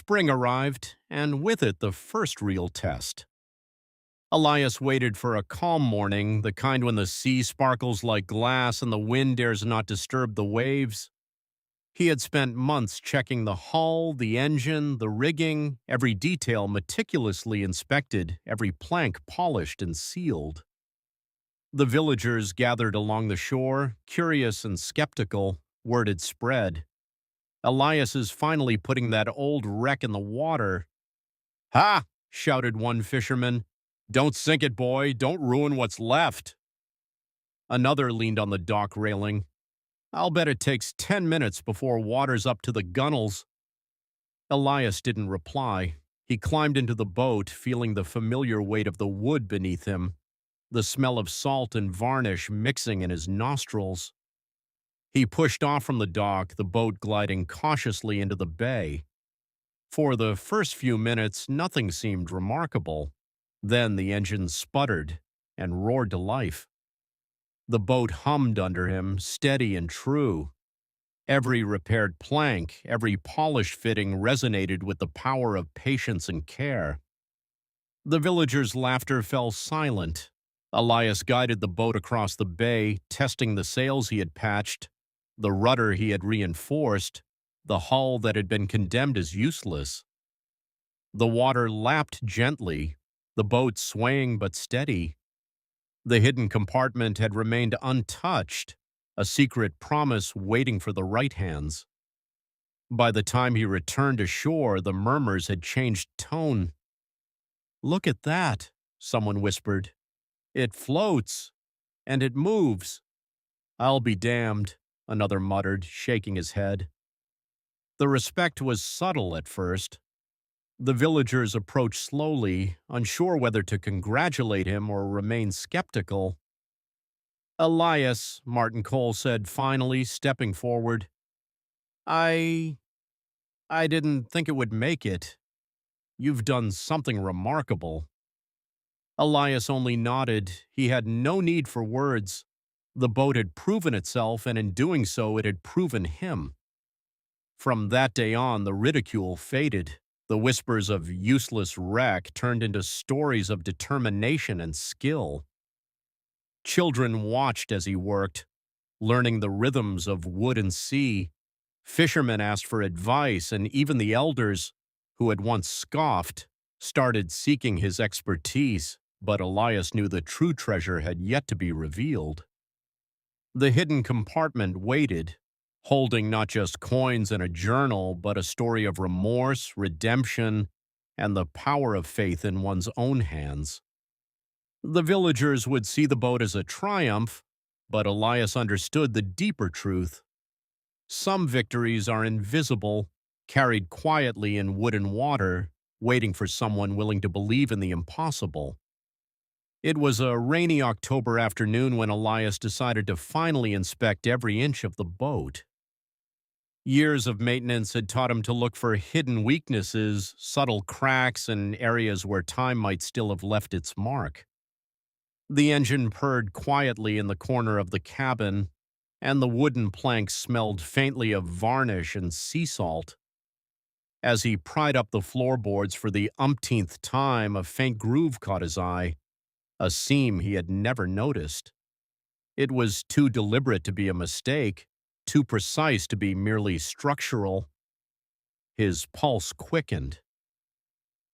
Spring arrived, and with it the first real test. Elias waited for a calm morning, the kind when the sea sparkles like glass and the wind dares not disturb the waves. He had spent months checking the hull, the engine, the rigging, every detail meticulously inspected, every plank polished and sealed. The villagers gathered along the shore, curious and skeptical. Word had spread. Elias is finally putting that old wreck in the water. "Ha!" shouted one fisherman. "Don't sink it, boy. Don't ruin what's left." Another leaned on the dock railing. "I'll bet it takes 10 minutes before water's up to the gunnels." Elias didn't reply. He climbed into the boat, feeling the familiar weight of the wood beneath him, the smell of salt and varnish mixing in his nostrils. He pushed off from the dock, the boat gliding cautiously into the bay. For the first few minutes, nothing seemed remarkable. Then the engine sputtered and roared to life. The boat hummed under him, steady and true. Every repaired plank, every polished fitting resonated with the power of patience and care. The villagers' laughter fell silent. Elias guided the boat across the bay, testing the sails he had patched, the rudder he had reinforced, the hull that had been condemned as useless. The water lapped gently, the boat swaying but steady. The hidden compartment had remained untouched, a secret promise waiting for the right hands. By the time he returned to shore, the murmurs had changed tone. "Look at that," someone whispered. "It floats, and it moves." "I'll be damned," another muttered, shaking his head. The respect was subtle at first. The villagers approached slowly, unsure whether to congratulate him or remain skeptical. "Elias," Martin Cole said finally, stepping forward, I didn't think it would make it. You've done something remarkable." Elias only nodded. He had no need for words. The boat had proven itself, and in doing so, it had proven him. From that day on, the ridicule faded. The whispers of useless wreck turned into stories of determination and skill. Children watched as he worked, learning the rhythms of wood and sea. Fishermen asked for advice, and even the elders, who had once scoffed, started seeking his expertise, but Elias knew the true treasure had yet to be revealed. The hidden compartment waited, holding not just coins and a journal, but a story of remorse, redemption, and the power of faith in one's own hands. The villagers would see the boat as a triumph, but Elias understood the deeper truth. Some victories are invisible, carried quietly in wood and water, waiting for someone willing to believe in the impossible. It was a rainy October afternoon when Elias decided to finally inspect every inch of the boat. Years of maintenance had taught him to look for hidden weaknesses, subtle cracks, and areas where time might still have left its mark. The engine purred quietly in the corner of the cabin, and the wooden planks smelled faintly of varnish and sea salt. As he pried up the floorboards for the umpteenth time, a faint groove caught his eye, a seam he had never noticed. It was too deliberate to be a mistake, too precise to be merely structural. His pulse quickened.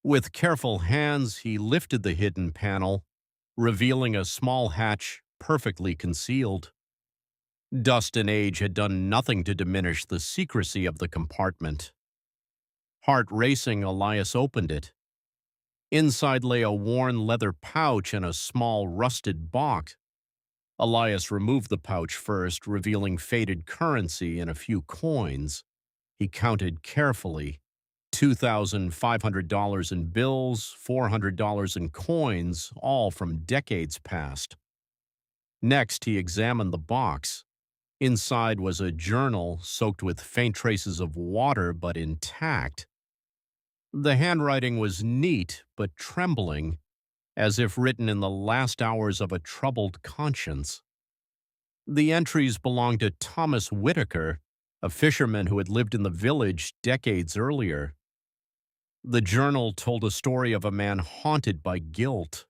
With careful hands, he lifted the hidden panel, revealing a small hatch perfectly concealed. Dust and age had done nothing to diminish the secrecy of the compartment. Heart racing, Elias opened it. Inside lay a worn leather pouch and a small rusted box. Elias removed the pouch first, revealing faded currency and a few coins. He counted carefully. $2,500 in bills, $400 in coins, all from decades past. Next, he examined the box. Inside was a journal soaked with faint traces of water but intact. The handwriting was neat but trembling, as if written in the last hours of a troubled conscience. The entries belonged to Thomas Whitaker, a fisherman who had lived in the village decades earlier. The journal told a story of a man haunted by guilt.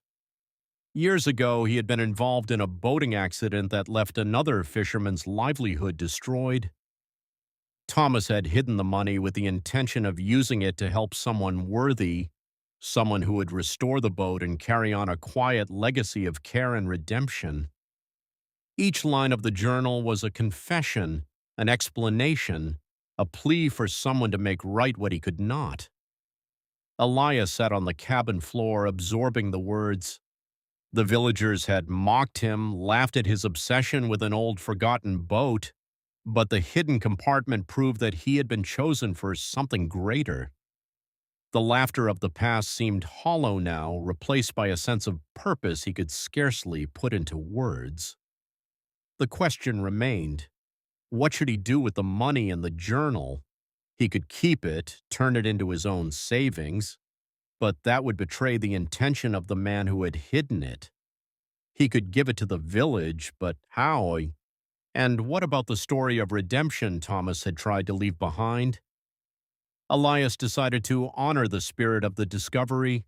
Years ago, he had been involved in a boating accident that left another fisherman's livelihood destroyed. Thomas had hidden the money with the intention of using it to help someone worthy, someone who would restore the boat and carry on a quiet legacy of care and redemption. Each line of the journal was a confession, an explanation, a plea for someone to make right what he could not. Elias sat on the cabin floor absorbing the words. The villagers had mocked him, laughed at his obsession with an old forgotten boat, but the hidden compartment proved that he had been chosen for something greater. The laughter of the past seemed hollow now, replaced by a sense of purpose he could scarcely put into words. The question remained, what should he do with the money in the journal? He could keep it, turn it into his own savings, but that would betray the intention of the man who had hidden it. He could give it to the village, but how? And what about the story of redemption Thomas had tried to leave behind? Elias decided to honor the spirit of the discovery.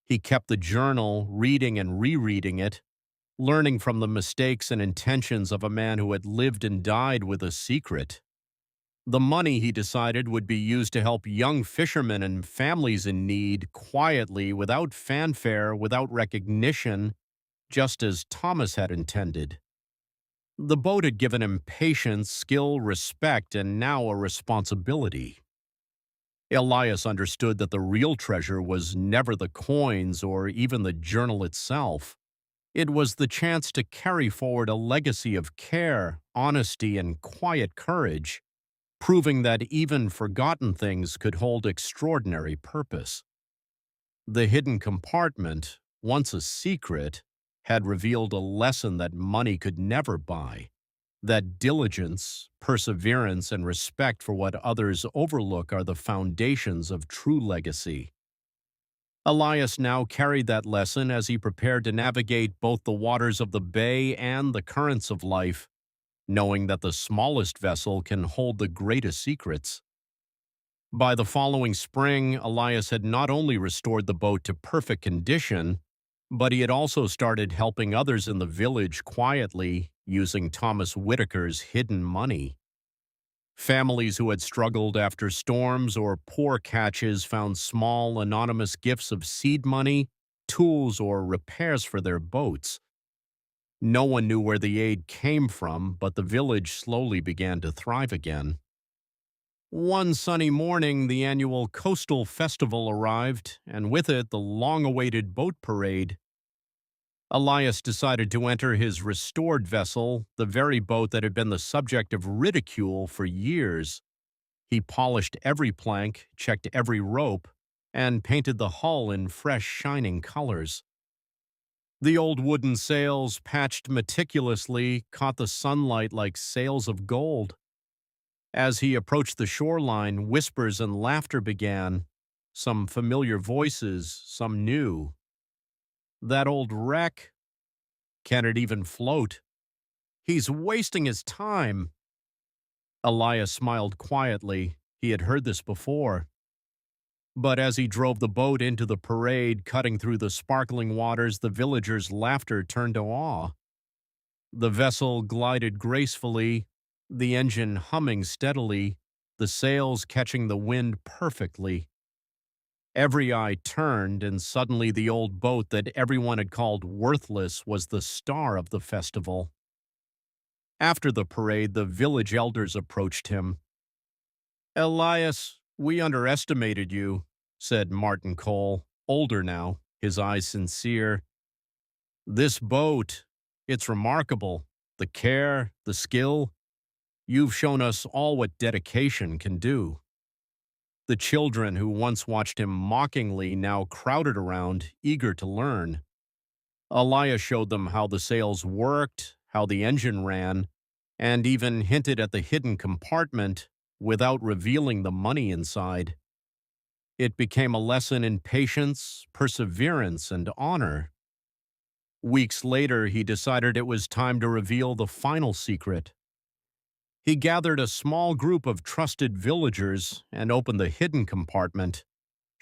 He kept the journal, reading and rereading it, learning from the mistakes and intentions of a man who had lived and died with a secret. The money, he decided, would be used to help young fishermen and families in need quietly, without fanfare, without recognition, just as Thomas had intended. The boat had given him patience, skill, respect, and now a responsibility. Elias understood that the real treasure was never the coins or even the journal itself. It was the chance to carry forward a legacy of care, honesty, and quiet courage, proving that even forgotten things could hold extraordinary purpose. The hidden compartment, once a secret, had revealed a lesson that money could never buy, that diligence, perseverance, and respect for what others overlook are the foundations of true legacy. Elias now carried that lesson as he prepared to navigate both the waters of the bay and the currents of life, knowing that the smallest vessel can hold the greatest secrets. By the following spring, Elias had not only restored the boat to perfect condition, but he had also started helping others in the village quietly, using Thomas Whitaker's hidden money. Families who had struggled after storms or poor catches found small, anonymous gifts of seed money, tools, or repairs for their boats. No one knew where the aid came from, but the village slowly began to thrive again. One sunny morning, the annual Coastal Festival arrived, and with it, the long-awaited boat parade. Elias decided to enter his restored vessel, the very boat that had been the subject of ridicule for years. He polished every plank, checked every rope, and painted the hull in fresh, shining colors. The old wooden sails, patched meticulously, caught the sunlight like sails of gold. As he approached the shoreline, whispers and laughter began, some familiar voices, some new. That old wreck? Can it even float? He's wasting his time. Elias smiled quietly. He had heard this before. But as he drove the boat into the parade, cutting through the sparkling waters, the villagers' laughter turned to awe. The vessel glided gracefully, the engine humming steadily, the sails catching the wind perfectly. Every eye turned, and suddenly the old boat that everyone had called worthless was the star of the festival. After the parade, the village elders approached him. "Elias, we underestimated you," said Martin Cole, older now, his eyes sincere. "This boat, it's remarkable. The care, the skill. You've shown us all what dedication can do." The children who once watched him mockingly now crowded around, eager to learn. Elias showed them how the sails worked, how the engine ran, and even hinted at the hidden compartment without revealing the money inside. It became a lesson in patience, perseverance, and honor. Weeks later, he decided it was time to reveal the final secret. He gathered a small group of trusted villagers and opened the hidden compartment,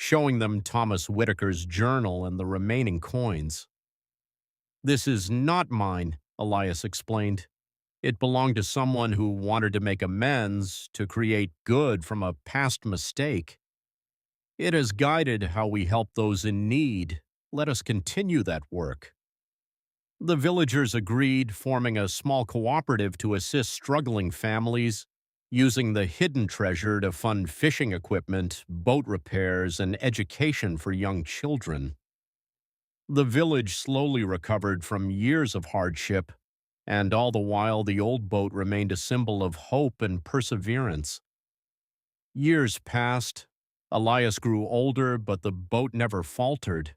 showing them Thomas Whitaker's journal and the remaining coins. "This is not mine," Elias explained. "It belonged to someone who wanted to make amends, to create good from a past mistake. It has guided how we help those in need. Let us continue that work." The villagers agreed, forming a small cooperative to assist struggling families, using the hidden treasure to fund fishing equipment, boat repairs, and education for young children. The village slowly recovered from years of hardship, and all the while the old boat remained a symbol of hope and perseverance. Years passed. Elias grew older, but the boat never faltered.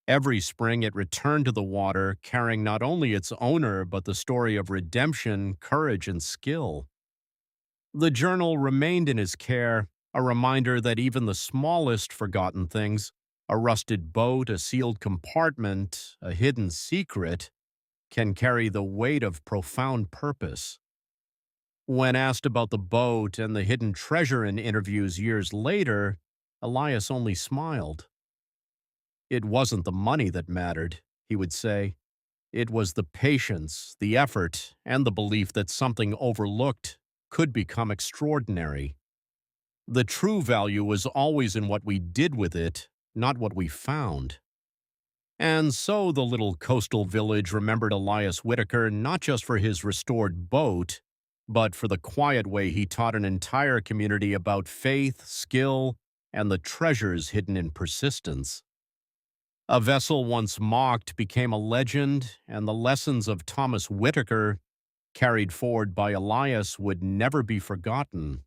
Every spring it returned to the water, carrying not only its owner, but the story of redemption, courage, and skill. The journal remained in his care, a reminder that even the smallest forgotten things, a rusted boat, a sealed compartment, a hidden secret, can carry the weight of profound purpose. When asked about the boat and the hidden treasure in interviews years later, Elias only smiled. "It wasn't the money that mattered," he would say. "It was the patience, the effort, and the belief that something overlooked could become extraordinary. The true value was always in what we did with it, not what we found." And so the little coastal village remembered Elias Whitaker not just for his restored boat, but for the quiet way he taught an entire community about faith, skill, and the treasures hidden in persistence. A vessel once mocked became a legend, and the lessons of Thomas Whitaker, carried forward by Elias, would never be forgotten.